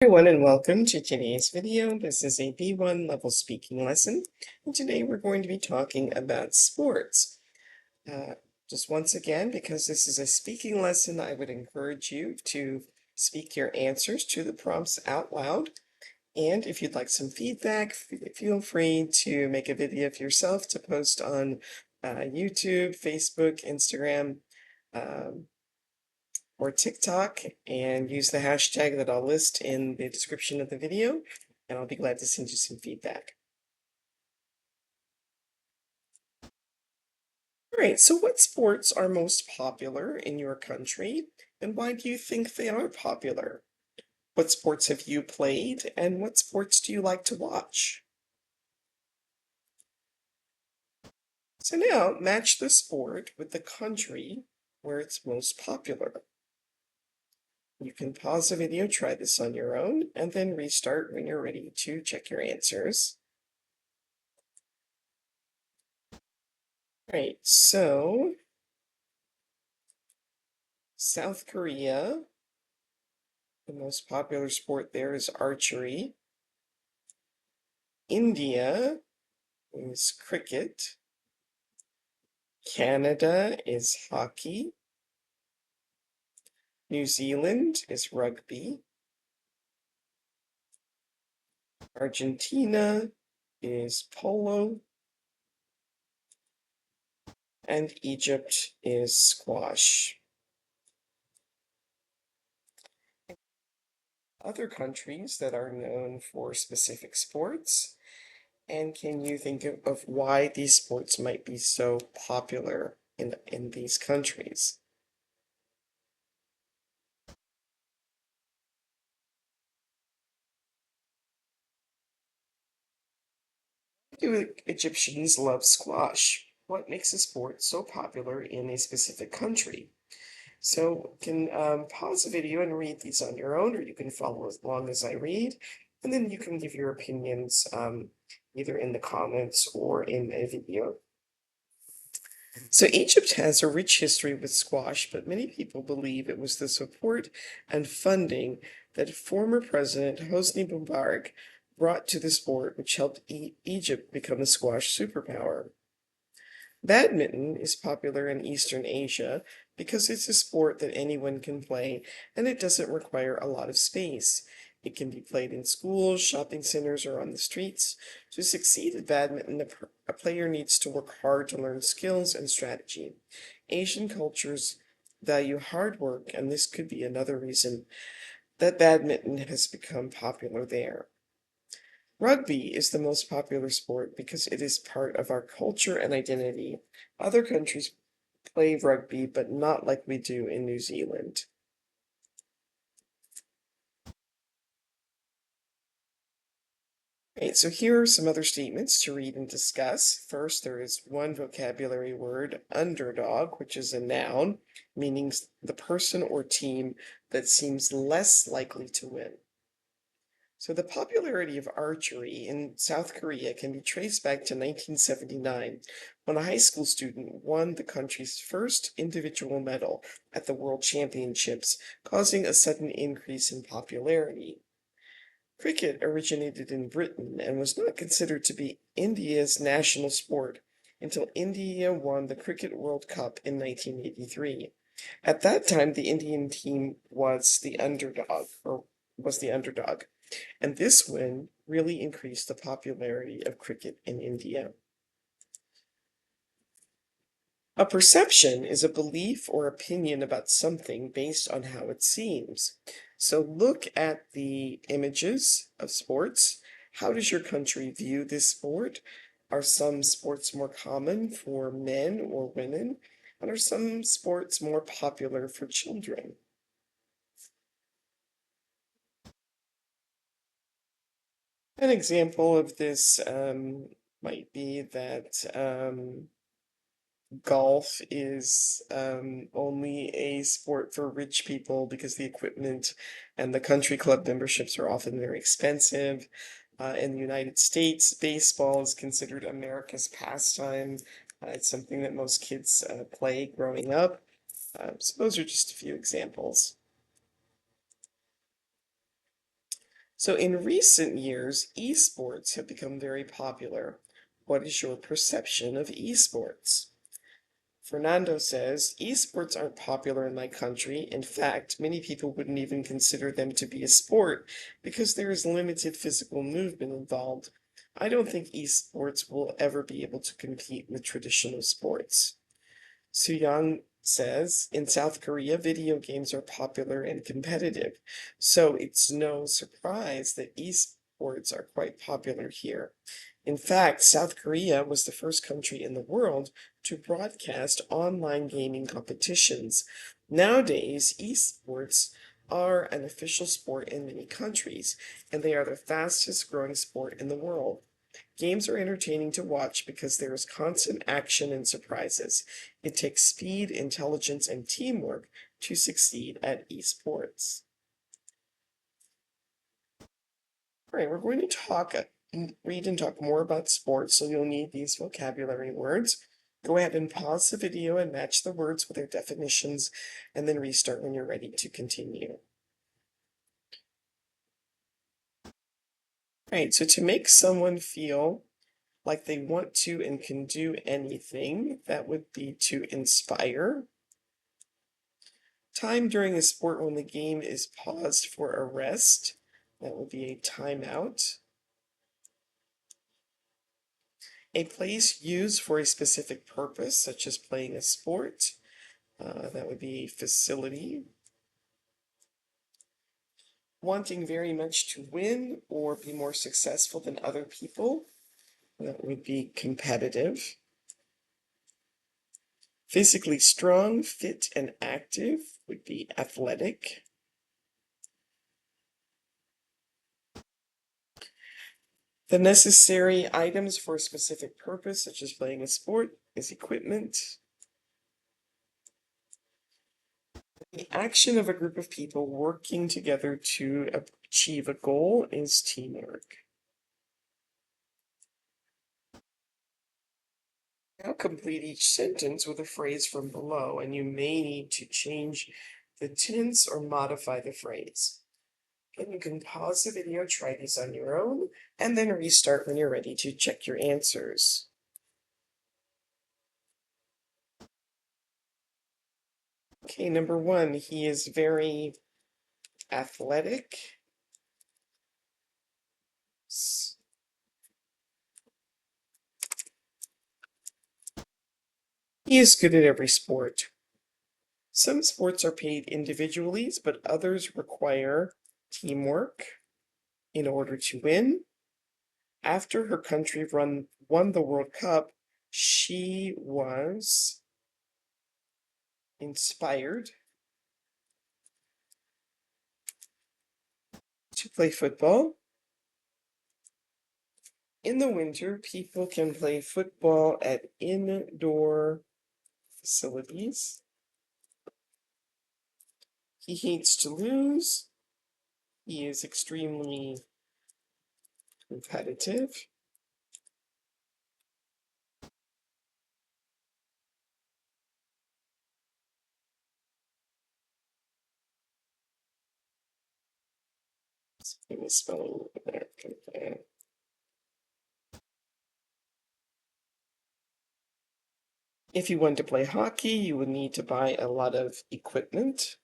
Everyone, and welcome to today's video. This is a B1 level speaking lesson, and today we're going to be talking about sports. Just once again, because this is a speaking lesson, I would encourage you to speak your answers to the prompts out loud. And if you'd like some feedback, feel free to make a video of yourself to post on YouTube, Facebook, Instagram, or TikTok, and use the hashtag that I'll list in the description of the video, and I'll be glad to send you some feedback. All right, so what sports are most popular in your country, and why do you think they are popular? What sports have you played, and what sports do you like to watch? So now, match the sport with the country where it's most popular. You can pause the video, try this on your own, and then restart when you're ready to check your answers. Right, so South Korea, the most popular sport there is archery. India is cricket. Canada is hockey. New Zealand is rugby. Argentina is polo. And Egypt is squash. Other countries that are known for specific sports. And can you think of why these sports might be so popular in these countries? Do Egyptians love squash? What makes a sport so popular in a specific country? So you can pause the video and read these on your own, or you can follow along as I read, and then you can give your opinions either in the comments or in a video. So Egypt has a rich history with squash, but many people believe it was the support and funding that former President Hosni Mubarak brought to the sport, which helped Egypt become a squash superpower. Badminton is popular in Eastern Asia because it's a sport that anyone can play and it doesn't require a lot of space. It can be played in schools, shopping centers, or on the streets. To succeed at badminton, a player needs to work hard to learn skills and strategy. Asian cultures value hard work, and this could be another reason that badminton has become popular there. Rugby is the most popular sport because it is part of our culture and identity. Other countries play rugby, but not like we do in New Zealand. Okay, so here are some other statements to read and discuss. First, there is one vocabulary word, underdog, which is a noun, meaning the person or team that seems less likely to win. So the popularity of archery in South Korea can be traced back to 1979, when a high school student won the country's first individual medal at the World Championships, causing a sudden increase in popularity. Cricket originated in Britain and was not considered to be India's national sport until India won the Cricket World Cup in 1983. At that time, the Indian team was the underdog, and this win really increased the popularity of cricket in India. A perception is a belief or opinion about something based on how it seems. So look at the images of sports. How does your country view this sport? Are some sports more common for men or women? And are some sports more popular for children? An example of this might be that golf is only a sport for rich people because the equipment and the country club memberships are often very expensive. In the United States, baseball is considered America's pastime. It's something that most kids play growing up. So those are just a few examples. So in recent years, esports have become very popular. What is your perception of esports? Fernando says, esports aren't popular in my country. In fact, many people wouldn't even consider them to be a sport because there is limited physical movement involved. I don't think esports will ever be able to compete with traditional sports. Suyang says, in South Korea, video games are popular and competitive, so it's no surprise that esports are quite popular here. In fact, South Korea was the first country in the world to broadcast online gaming competitions. Nowadays, esports are an official sport in many countries, and they are the fastest growing sport in the world. Games are entertaining to watch because there is constant action and surprises. It takes speed, intelligence, and teamwork to succeed at esports. All right, we're going to read and talk more about sports, so you'll need these vocabulary words. Go ahead and pause the video and match the words with their definitions, and then restart when you're ready to continue. All right, so to make someone feel like they want to and can do anything, that would be to inspire. Time during a sport when the game is paused for a rest, that would be a timeout. A place used for a specific purpose, such as playing a sport, that would be a facility. Wanting very much to win or be more successful than other people, that would be competitive. Physically strong, fit, and active would be athletic. The necessary items for a specific purpose, such as playing a sport, is equipment. The action of a group of people working together to achieve a goal is teamwork. Now complete each sentence with a phrase from below, and you may need to change the tense or modify the phrase. And you can pause the video, try these on your own, and then restart when you're ready to check your answers. Okay, number one, he is very athletic. He is good at every sport. Some sports are played individually, but others require teamwork in order to win. After her country won the World Cup, she was inspired to play football. In the winter, people can play football at indoor facilities. He hates to lose. He is extremely competitive. Spelling there. If you want to play hockey, you would need to buy a lot of equipment.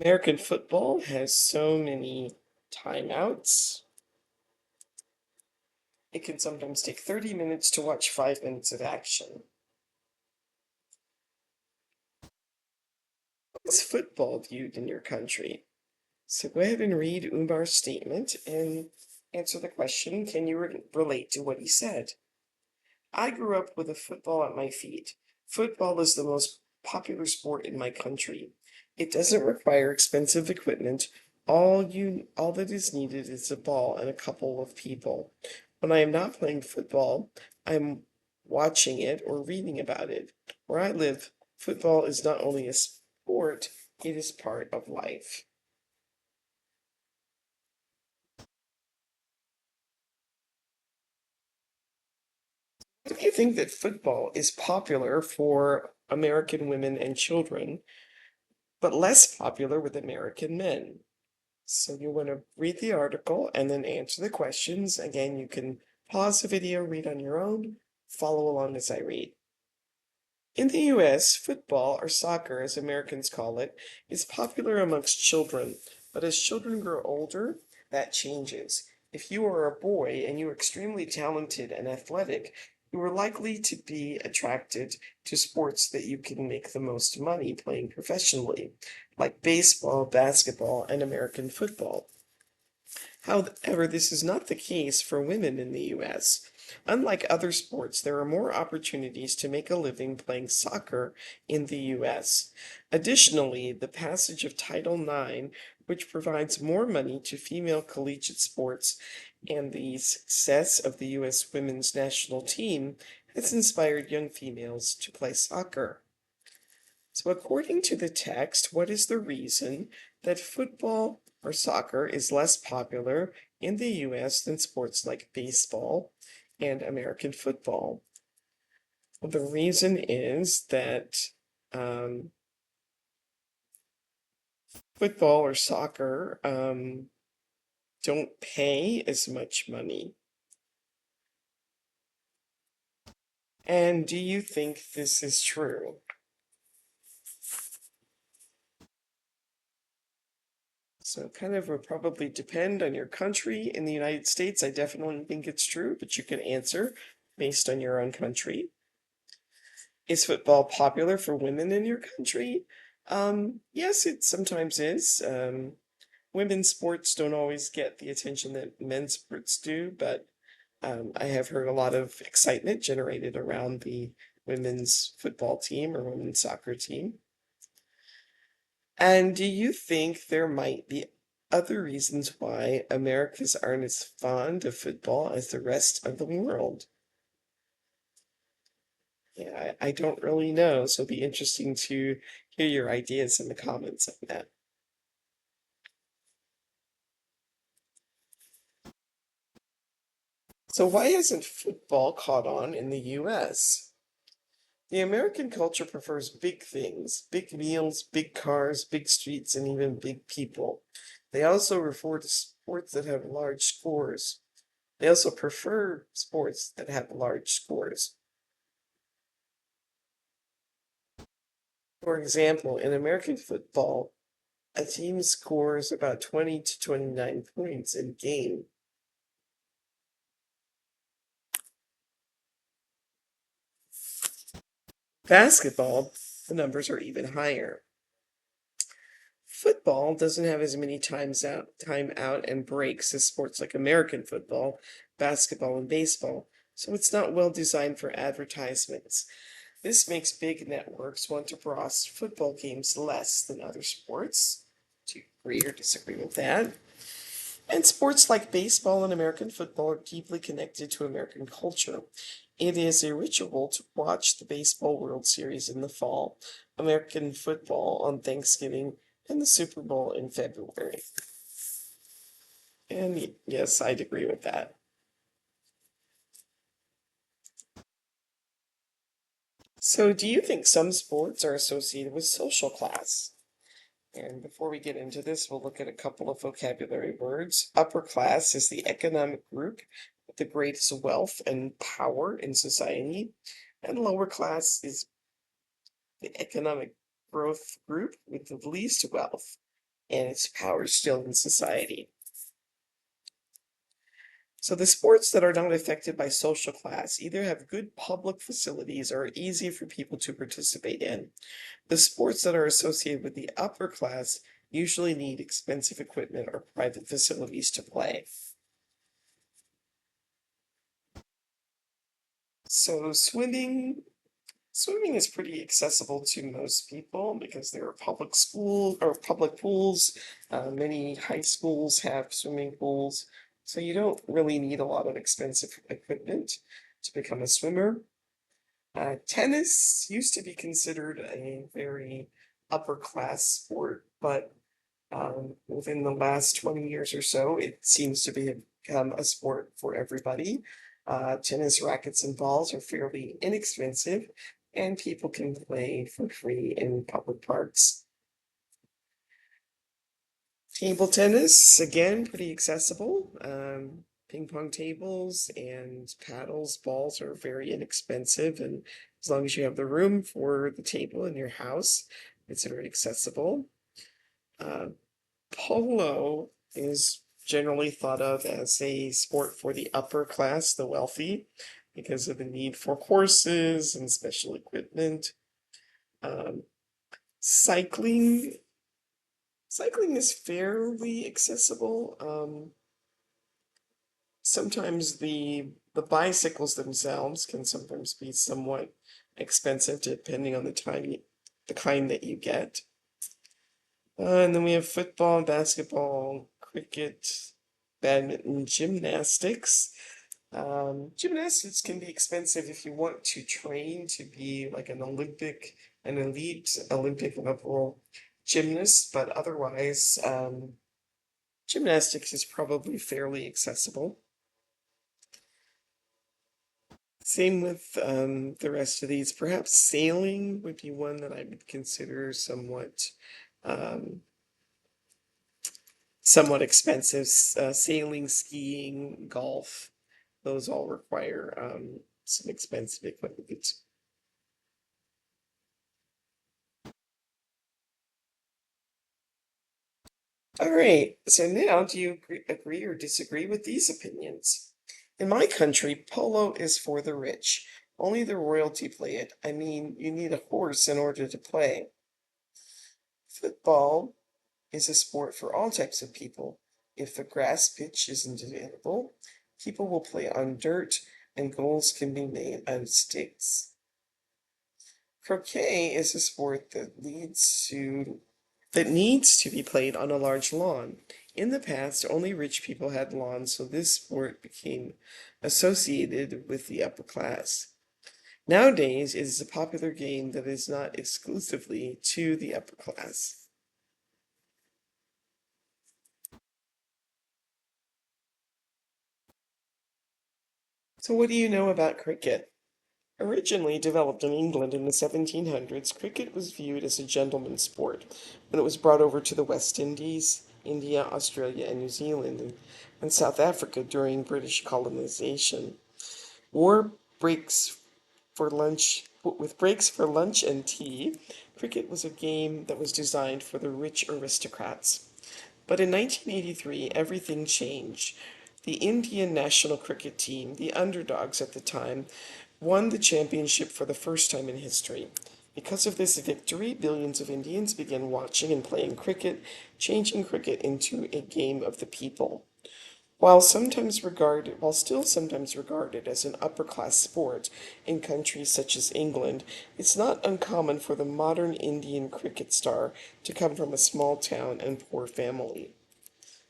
American football has so many timeouts. It can sometimes take 30 minutes to watch 5 minutes of action. It's football viewed in your country. So go ahead and read Umar's statement and answer the question, can you relate to what he said? I grew up with a football at my feet. Football is the most popular sport in my country. It doesn't require expensive equipment. All that is needed is a ball and a couple of people. When I am not playing football, I'm watching it or reading about it. Where I live, football is not only a sport, it is part of life. Do you think that football is popular for American women and children? but less popular with American men. So you want to read the article and then answer the questions. Again, you can pause the video, read on your own, follow along as I read. In the US, football, or soccer as Americans call it, is popular amongst children, but as children grow older, that changes. If you are a boy and you are extremely talented and athletic, you are likely to be attracted to sports that you can make the most money playing professionally, like baseball, basketball, and American football. However, this is not the case for women in the US. Unlike other sports, there are more opportunities to make a living playing soccer in the US. Additionally, the passage of Title IX, which provides more money to female collegiate sports, and the success of the US women's national team has inspired young females to play soccer. So, according to the text, what is the reason that football or soccer is less popular in the US than sports like baseball and American football? Well, the reason is that um, football or soccer don't pay as much money. And do you think this is true? So kind of would probably depend on your country. In the United States, I definitely think it's true, but you can answer based on your own country. Is football popular for women in your country? Yes, it sometimes is. Women's sports don't always get the attention that men's sports do, but I have heard a lot of excitement generated around the women's football team or women's soccer team. And do you think there might be other reasons why Americans aren't as fond of football as the rest of the world? Yeah, I don't really know, so it'd be interesting to hear your ideas in the comments on that. So why hasn't football caught on in the US? The American culture prefers big things, big meals, big cars, big streets, and even big people. They also refer to sports that have large scores. They also prefer sports that have large scores. For example, in American football, a team scores about 20 to 29 points in game. Basketball, the numbers are even higher. Football doesn't have as many time out and breaks as sports like American football, basketball, and baseball, so it's not well designed for advertisements. This makes big networks want to broadcast football games less than other sports. Do you agree or disagree with that? And sports like baseball and American football are deeply connected to American culture. It is a ritual to watch the Baseball World Series in the fall, American football on Thanksgiving, and the Super Bowl in February. And yes, I'd agree with that. So, do you think some sports are associated with social class? And before we get into this, we'll look at a couple of vocabulary words. Upper class is the economic group with the greatest wealth and power in society, and lower class is the economic growth group with the least wealth and its power still in society. So the sports that are not affected by social class either have good public facilities or are easy for people to participate in. The sports that are associated with the upper class usually need expensive equipment or private facilities to play. So swimming is pretty accessible to most people because there are public school or public pools. Many high schools have swimming pools, so you don't really need a lot of expensive equipment to become a swimmer. Tennis used to be considered a very upper class sport, but within the last 20 years or so, it seems to be become a sport for everybody. Tennis rackets and balls are fairly inexpensive, and people can play for free in public parks. Table tennis, again, pretty accessible. Ping pong tables and paddles, balls are very inexpensive, and as long as you have the room for the table in your house, it's very accessible. Uh, Polo is generally thought of as a sport for the upper class, the wealthy, because of the need for horses and special equipment. Um, cycling, cycling is fairly accessible. Sometimes the bicycles themselves can sometimes be somewhat expensive depending on the kind that you get. And then we have football, basketball, cricket, badminton, gymnastics. Gymnastics can be expensive if you want to train to be like an elite Olympic level gymnast, but otherwise, gymnastics is probably fairly accessible. Same with the rest of these. Perhaps sailing would be one that I would consider um, somewhat expensive. Sailing, skiing, golf, those all require some expensive equipment. All right, so now do you agree or disagree with these opinions? In my country, polo is for the rich. Only the royalty play it. I mean, you need a horse in order to play. Football is a sport for all types of people. If the grass pitch isn't available, people will play on dirt and goals can be made out of sticks. Croquet is a sport that needs to be played on a large lawn. In the past, only rich people had lawns, so this sport became associated with the upper class. Nowadays, it is a popular game that is not exclusively to the upper class. So what do you know about cricket? Originally developed in England in the 1700s, cricket was viewed as a gentleman's sport when it was brought over to the West Indies, India, Australia, and New Zealand, and South Africa during British colonization. War breaks with breaks for lunch and tea, cricket was a game that was designed for the rich aristocrats. But in 1983, everything changed. The Indian national cricket team, the underdogs at the time, won the championship for the first time in history. Because of this victory, billions of Indians began watching and playing cricket, changing cricket into a game of the people. While still sometimes regarded as an upper class sport in countries such as England, it's not uncommon for the modern Indian cricket star to come from a small town and poor family.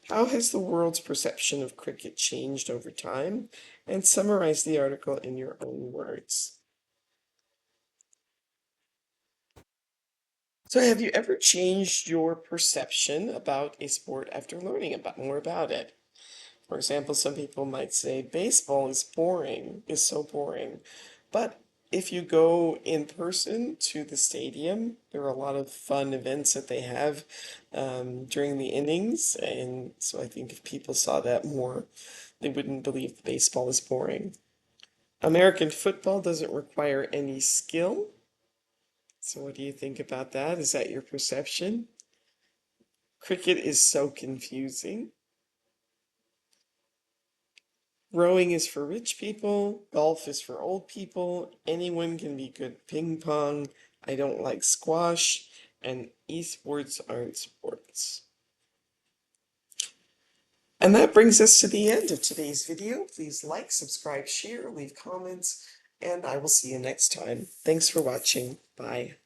How has the world's perception of cricket changed over time? And summarize the article in your own words. So, have you ever changed your perception about a sport after learning more about it? For example, some people might say baseball is so boring. But if you go in person to the stadium, there are a lot of fun events that they have during the innings. And so I think if people saw that more, they wouldn't believe baseball is boring. American football doesn't require any skill. So what do you think about that? Is that your perception? Cricket is so confusing. Rowing is for rich people, golf is for old people, anyone can be good ping pong, I don't like squash, and esports aren't sports. And that brings us to the end of today's video. Please like, subscribe, share, leave comments, and I will see you next time. Thanks for watching. Bye.